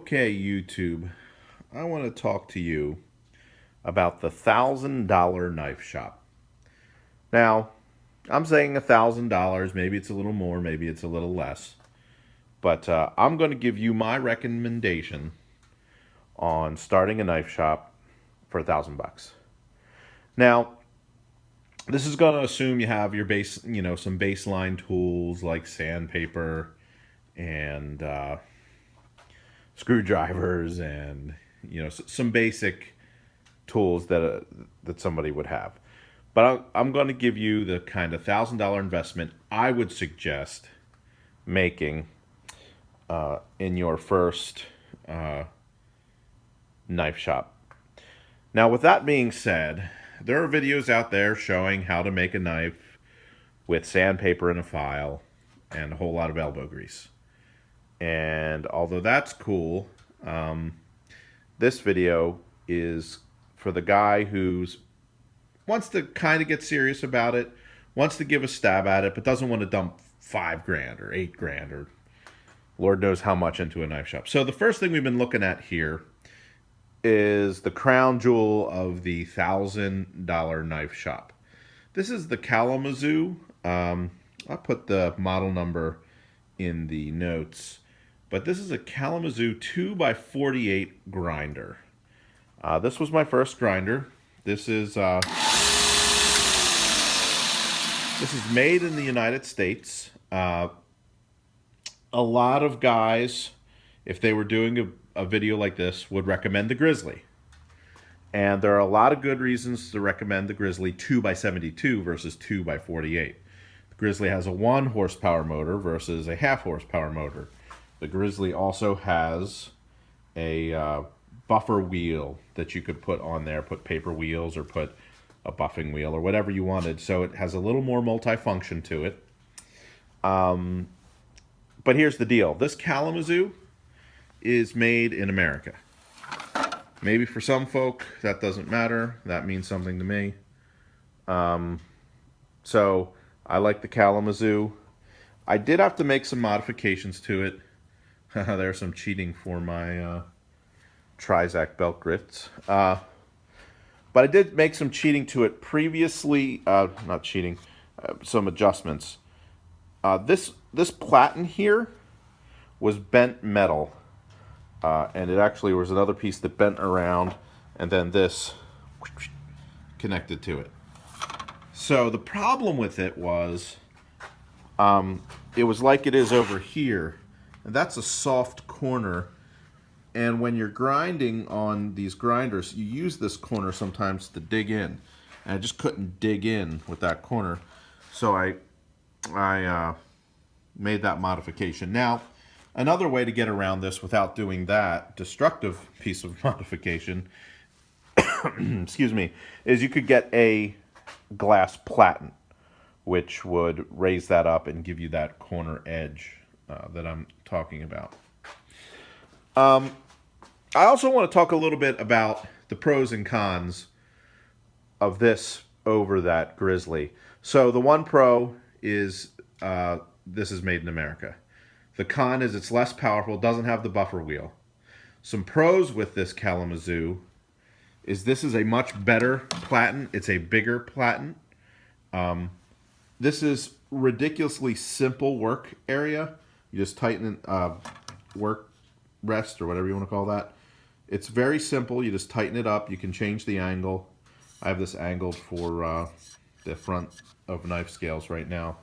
Okay, YouTube, I want to talk to you about the $1,000 knife shop. Now, I'm saying $1,000, maybe it's a little more, maybe it's a little less, but I'm going to give you my recommendation on starting a knife shop for $1,000. Now, this is going to assume you have your base, some baseline tools like sandpaper and screwdrivers and some basic tools that somebody would have. But I'm going to give you the kind of $1,000 investment I would suggest making in your first knife shop. Now, with that being said, there are videos out there showing how to make a knife with sandpaper and a file and a whole lot of elbow grease. And although that's cool, this video is for the guy who's wants to kind of get serious about it, wants to give a stab at it, but doesn't want to dump $5,000 or $8,000 or Lord knows how much into a knife shop. So the first thing we've been looking at here is the crown jewel of the $1,000 knife shop. This is the Kalamazoo. I'll put the model number in the notes. But this is a Kalamazoo 2x48 grinder. This was my first grinder. This is made in the United States. A lot of guys, if they were doing a video like this, would recommend the Grizzly. And there are a lot of good reasons to recommend the Grizzly 2x72 versus 2x48. The Grizzly has a 1 horsepower motor versus a 1/2 horsepower motor. The Grizzly also has a buffer wheel that you could put on there, put paper wheels or put a buffing wheel or whatever you wanted. So it has a little more multifunction to it. But here's the deal. This Kalamazoo is made in America. Maybe for some folk that doesn't matter. That means something to me. So I like the Kalamazoo. I did have to make some modifications to it. There's some cheating for my Trizac belt grits. But I did make some cheating to it previously. Not cheating. Some adjustments. This platen here was bent metal. And it actually was another piece that bent around. And then this connected to it. So the problem with it was like it is over here. And that's a soft corner, and when you're grinding on these grinders, you use this corner sometimes to dig in, and I just couldn't dig in with that corner, so I made that modification. Now, another way to get around this without doing that destructive piece of modification, excuse me, is you could get a glass platen, which would raise that up and give you that corner edge that I'm talking about. I also want to talk a little bit about the pros and cons of this over that Grizzly. So the one pro is this is made in America. The con is it's less powerful, doesn't have the buffer wheel. Some pros with this Kalamazoo is this is a much better platen. It's a bigger platen. This is ridiculously simple work area. You just tighten it, work rest or whatever you want to call that. It's very simple. You just tighten it up. You can change the angle. I have this angled for the front of knife scales right now.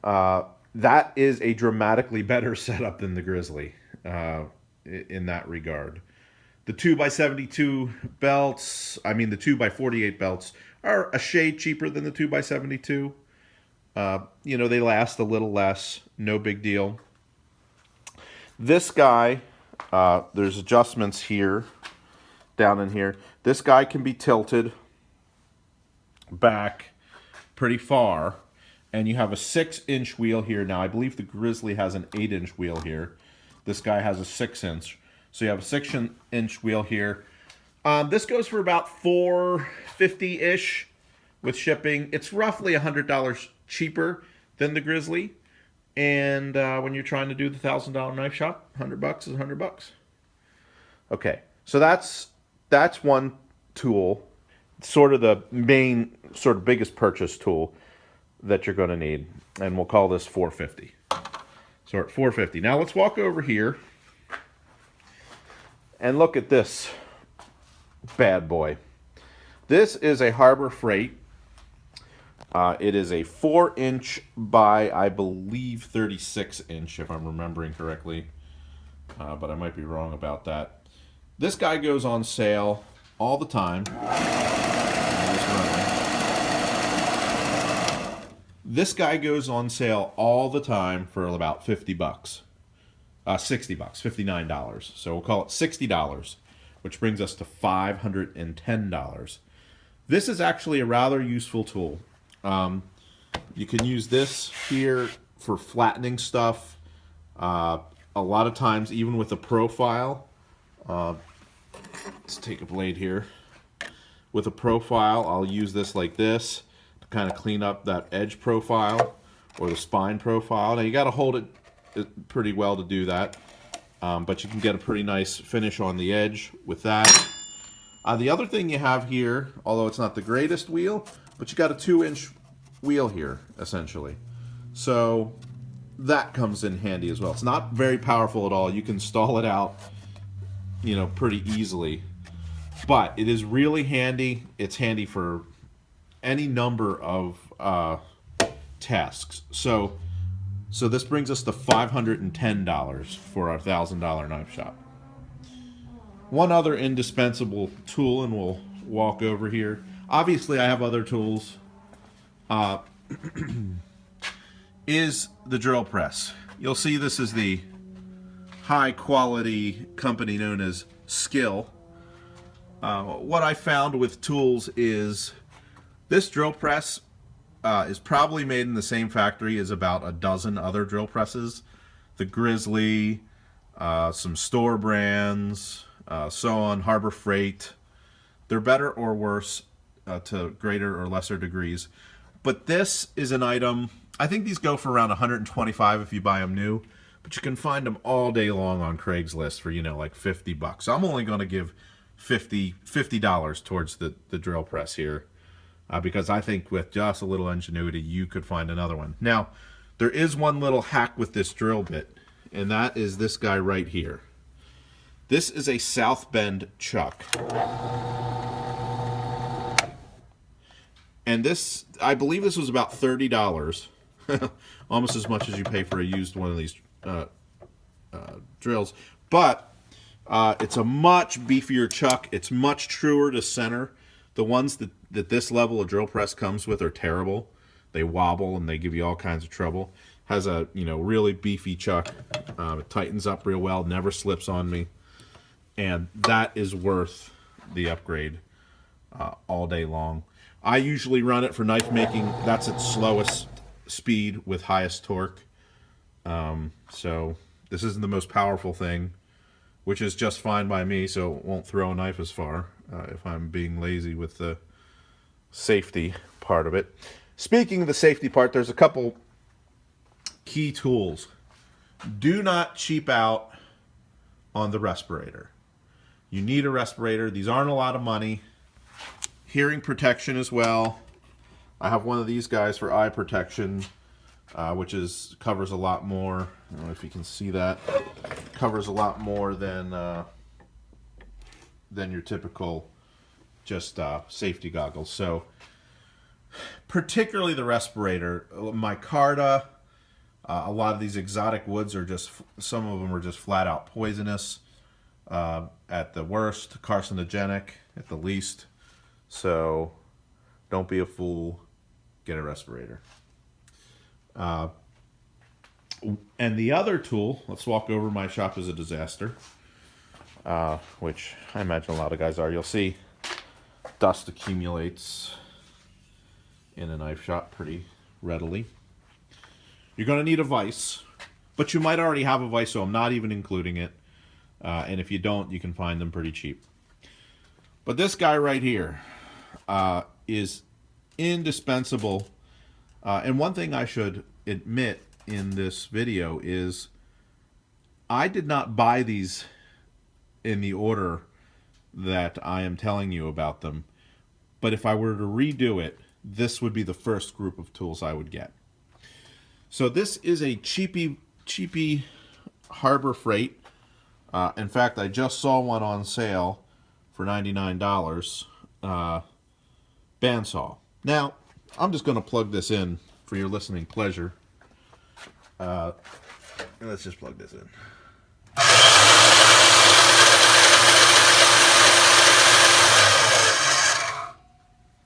That is a dramatically better setup than the Grizzly in that regard. The 2x72 belts, the 2x48 belts are a shade cheaper than the 2x72. They last a little less, no big deal. This guy, there's adjustments here, down in here. This guy can be tilted back pretty far, and you have a 6-inch wheel here. Now, I believe the Grizzly has an 8-inch wheel here. This guy has a 6-inch. So you have a 6-inch wheel here. This goes for about $450-ish with shipping. It's roughly $100 cheaper than the Grizzly. And when you're trying to do the $1,000 knife shop, $100 is $100. Okay, so that's one tool, sort of the main, sort of biggest purchase tool that you're going to need, and we'll call this $450. So we're at $450. Now let's walk over here and look at this bad boy. This is a Harbor Freight. It is a 4-inch by, I believe, 36-inch, if I'm remembering correctly. But I might be wrong about that. This guy goes on sale all the time. This guy goes on sale all the time for about $50. $60, $59. So we'll call it $60, which brings us to $510. This is actually a rather useful tool. You can use this here for flattening stuff. A lot of times, even with a profile, let's take a blade here. With a profile, I'll use this like this to kind of clean up that edge profile or the spine profile. Now you got to hold it pretty well to do that, but you can get a pretty nice finish on the edge with that. The other thing you have here, although it's not the greatest wheel, but you got a 2-inch wheel here, essentially. So that comes in handy as well. It's not very powerful at all. You can stall it out, you know, pretty easily. But it is really handy. It's handy for any number of tasks. So this brings us to $510 for our $1,000 knife shop. One other indispensable tool, and we'll walk over here. Obviously, I have other tools. Is the drill press. You'll see this is the high quality company known as Skill. What I found with tools is this drill press is probably made in the same factory as about a dozen other drill presses. The Grizzly, some store brands, so on, Harbor Freight. They're better or worse to greater or lesser degrees. But this is an item, I think these go for around $125 if you buy them new, but you can find them all day long on Craigslist for, you know, like $50. So I'm only going to give $50 towards the drill press here, because I think with just a little ingenuity, you could find another one. Now, there is one little hack with this drill bit, and that is this guy right here. This is a South Bend chuck. And this, I believe this was about $30, almost as much as you pay for a used one of these drills. But it's a much beefier chuck. It's much truer to center. The ones that this level of drill press comes with are terrible. They wobble and they give you all kinds of trouble. Has a, you know, really beefy chuck. It tightens up real well, never slips on me. And that is worth the upgrade all day long. I usually run it for knife making. That's its slowest speed with highest torque. So this isn't the most powerful thing, which is just fine by me, so it won't throw a knife as far if I'm being lazy with the safety part of it. Speaking of the safety part, there's a couple key tools. Do not cheap out on the respirator. You need a respirator. These aren't a lot of money. Hearing protection as well. I have one of these guys for eye protection, which covers a lot more. I don't know if you can see that. Covers a lot more than your typical just safety goggles. So particularly the respirator, micarta, a lot of these exotic woods are just, some of them are just flat out poisonous at the worst, carcinogenic at the least. So don't be a fool, get a respirator. And the other tool, let's walk over. My shop is a disaster, which I imagine a lot of guys are. You'll see dust accumulates in a knife shop pretty readily. You're going to need a vise, but you might already have a vise, so I'm not even including it. And if you don't, you can find them pretty cheap. But this guy right here is indispensable. And one thing I should admit in this video is I did not buy these in the order that I am telling you about them. But if I were to redo it, this would be the first group of tools I would get. So this is a cheapy Harbor Freight. In fact, I just saw one on sale for $99. Bandsaw. Now, I'm just going to plug this in for your listening pleasure. Let's just plug this in.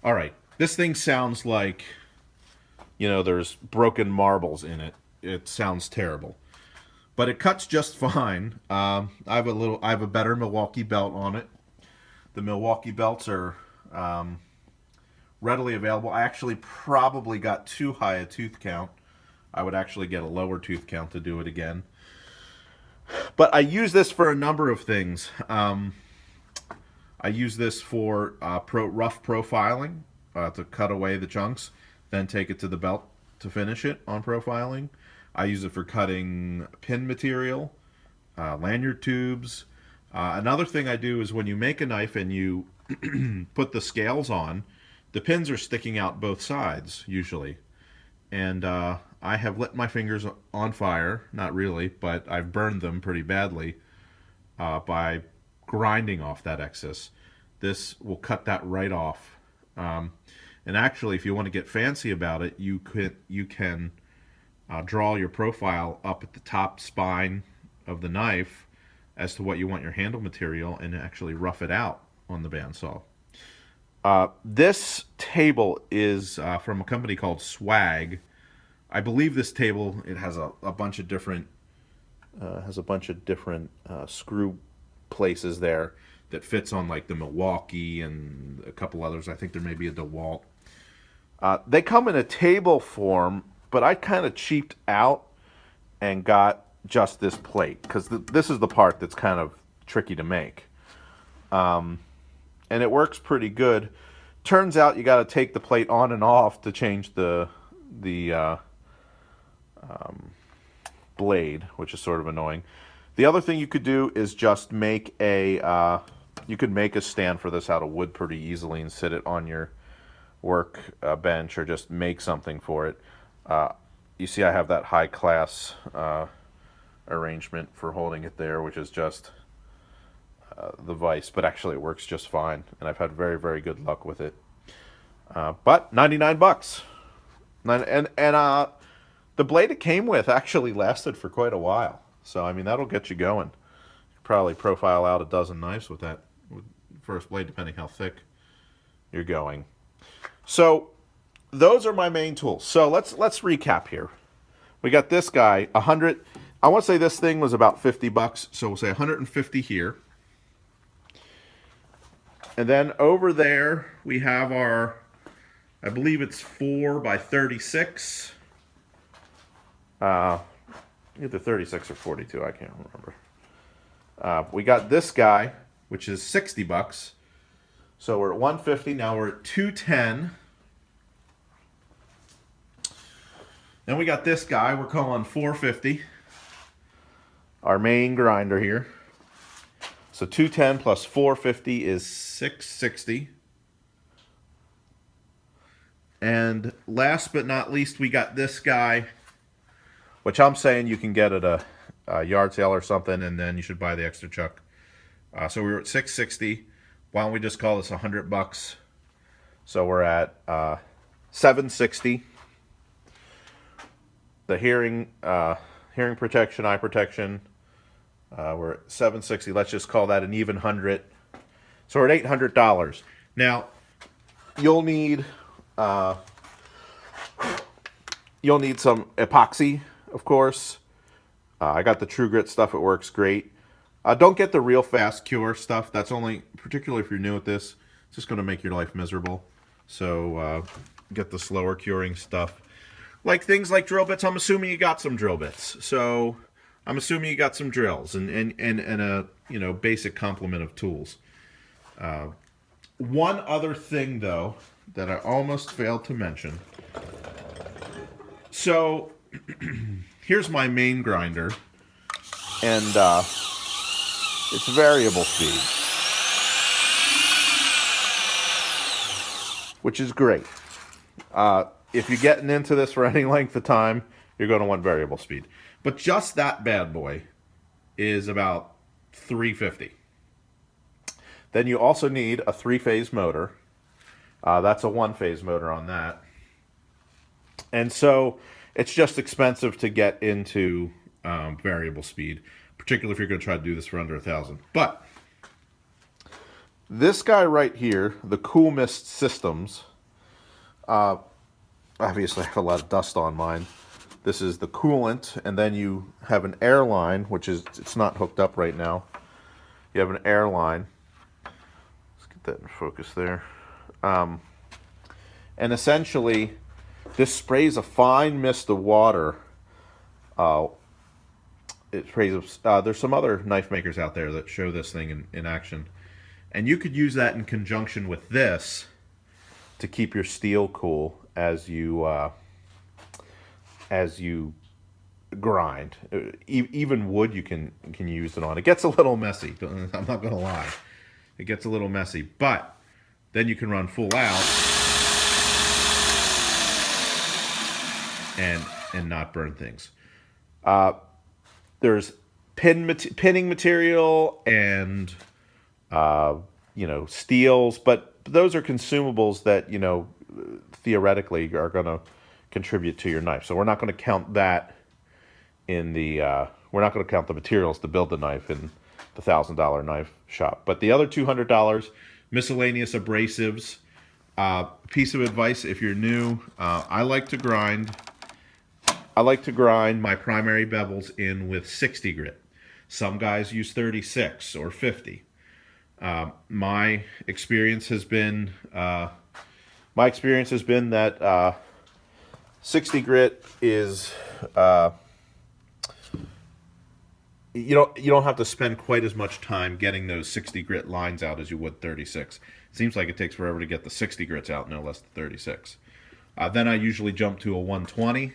All right, this thing sounds like, there's broken marbles in it. It sounds terrible, but it cuts just fine. I have a better Milwaukee belt on it. The Milwaukee belts are readily available. I actually probably got too high a tooth count. I would actually get a lower tooth count to do it again. But I use this for a number of things. I use this for rough profiling to cut away the chunks, then take it to the belt to finish it on profiling. I use it for cutting pin material, lanyard tubes. Another thing I do is when you make a knife and you put the scales on, the pins are sticking out both sides usually. And I have lit my fingers on fire, not really, but I've burned them pretty badly by grinding off that excess. This will cut that right off. And actually, if you want to get fancy about it, you can draw your profile up at the top spine of the knife as to what you want your handle material and actually rough it out on the bandsaw. This table is from a company called Swag. I believe this table, it has a bunch of different screw places there that fits on like the Milwaukee and a couple others. I think there may be a DeWalt. They come in a table form, but I kind of cheaped out and got just this plate because this is the part that's kind of tricky to make. And it works pretty good. Turns out you got to take the plate on and off to change the blade, which is sort of annoying. The other thing you could do is just make you could make a stand for this out of wood pretty easily and sit it on your work bench or just make something for it. You see I have that high class arrangement for holding it there, which is just the vise, but actually it works just fine, and I've had very, very good luck with it. But $99. And the blade it came with actually lasted for quite a while. So, I mean, that'll get you going. You could probably profile out a dozen knives with that first blade, depending how thick you're going. So, those are my main tools. So, let's recap here. We got this guy, I want to say this thing was about $50, so we'll say 150 here. And then over there, we have our, I believe it's 4x36. Either 36 or 42, I can't remember. We got this guy, which is $60. So we're at 150. Now we're at 210. Then we got this guy. We're calling 450. Our main grinder here. So 210 plus 450 is 660. And last but not least, we got this guy, which I'm saying you can get at a yard sale or something, and then you should buy the extra chuck. So we were at 660. Why don't we just call this $100? So we're at 760. The hearing protection, eye protection, we're at 760. Let's just call that an even 100. So we're at $800. Now you'll need some epoxy, of course. I got the True Grit stuff. It works great. Don't get the real fast cure stuff. That's only, particularly if you're new at this, it's just going to make your life miserable. So get the slower curing stuff. Like things like drill bits, I'm assuming you got some drill bits. So I'm assuming you got some drills and a basic complement of tools. One other thing though that I almost failed to mention. So here's my main grinder, and it's variable speed, which is great. If you're getting into this for any length of time, you're going to want variable speed. But just that bad boy is about $350. Then you also need a 3-phase motor. That's a 1-phase motor on that. And so it's just expensive to get into variable speed, particularly if you're going to try to do this for under 1,000. But this guy right here, the Cool Mist Systems, obviously I have a lot of dust on mine. This is the coolant, and then you have an air line, which is, it's not hooked up right now. You have an air line. Let's get that in focus there. And essentially, this sprays a fine mist of water. It sprays. There's some other knife makers out there that show this thing in action, and you could use that in conjunction with this to keep your steel cool as you grind. Even wood you can use it on. It gets a little messy. I'm not gonna lie. It gets a little messy, but then you can run full out and not burn things. There's pinning material and steels, but those are consumables that theoretically are going to contribute to your knife. So we're not going to count that in the we're not going to count the materials to build the knife in the $1,000 knife shop. But the other $200, miscellaneous abrasives. Piece of advice if you're new, I like to grind my primary bevels in with 60 grit. Some guys use 36 or 50. My experience has been that 60 grit is you don't have to spend quite as much time getting those 60 grit lines out as you would 36. It seems like it takes forever to get the 60 grits out, no less than 36. Then I usually jump to a 120,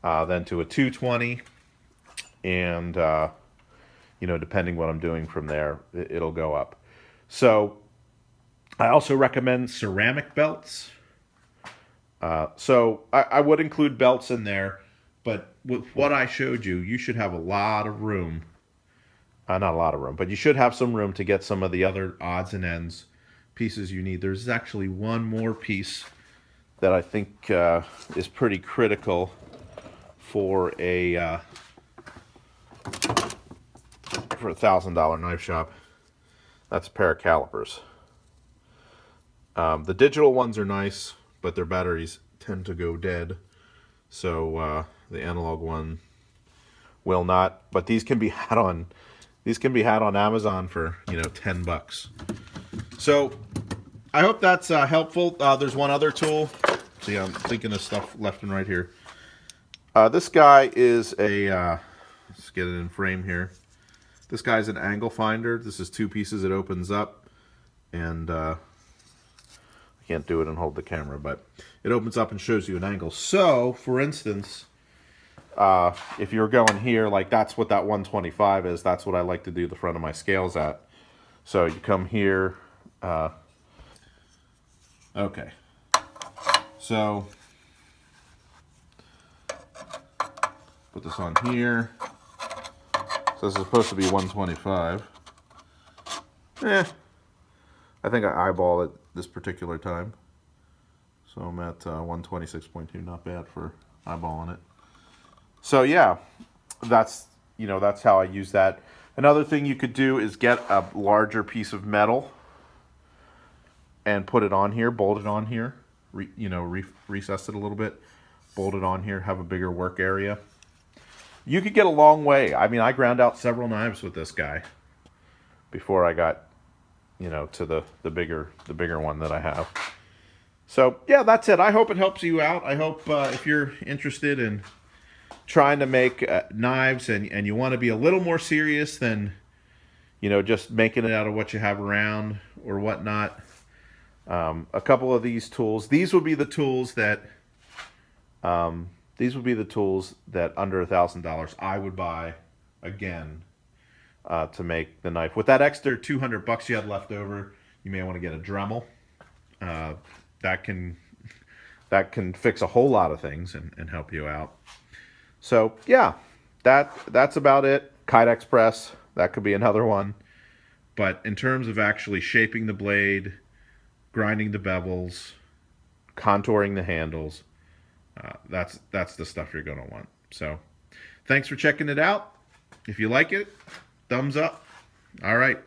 then to a 220, and depending what I'm doing from there, it'll go up. So I also recommend ceramic belts. So I would include belts in there, but with what I showed you, you should have a lot of room. Not a lot of room, but you should have some room to get some of the other odds and ends pieces you need. There's actually one more piece that I think is pretty critical for a $1,000 knife shop. That's a pair of calipers. The digital ones are nice, but their batteries tend to go dead. So the analog one will not. But these can be had on Amazon for $10. So I hope that's helpful. There's one other tool. See, I'm thinking of stuff left and right here. This guy is a let's get it in frame here. This guy's an angle finder. This is 2 pieces. It opens up, and I can't do it and hold the camera, but it opens up and shows you an angle. So, for instance, if you're going here, like that's what that 125 is. That's what I like to do the front of my scales at. So you come here. Okay. So put this on here. So this is supposed to be 125. I think I eyeball it this particular time. So I'm at 126.2, not bad for eyeballing it. So yeah, that's how I use that. Another thing you could do is get a larger piece of metal and put it on here, bolt it on here, recess it a little bit, bolt it on here, have a bigger work area. You could get a long way. I mean, I ground out several knives with this guy before I got, to the bigger one that I have. So yeah, that's it. I hope it helps you out. I hope if you're interested in trying to make knives and you want to be a little more serious than, just making it out of what you have around or whatnot. A couple of these tools. These would be the tools that these would be the tools that under $1,000 I would buy again to make the knife. With that extra $200 you had left over, you may want to get a Dremel. That can fix a whole lot of things and help you out. So yeah, that's about it. Kydex press, that could be another one. But in terms of actually shaping the blade, grinding the bevels, contouring the handles, that's the stuff you're going to want. So thanks for checking it out. If you like it, thumbs up. All right.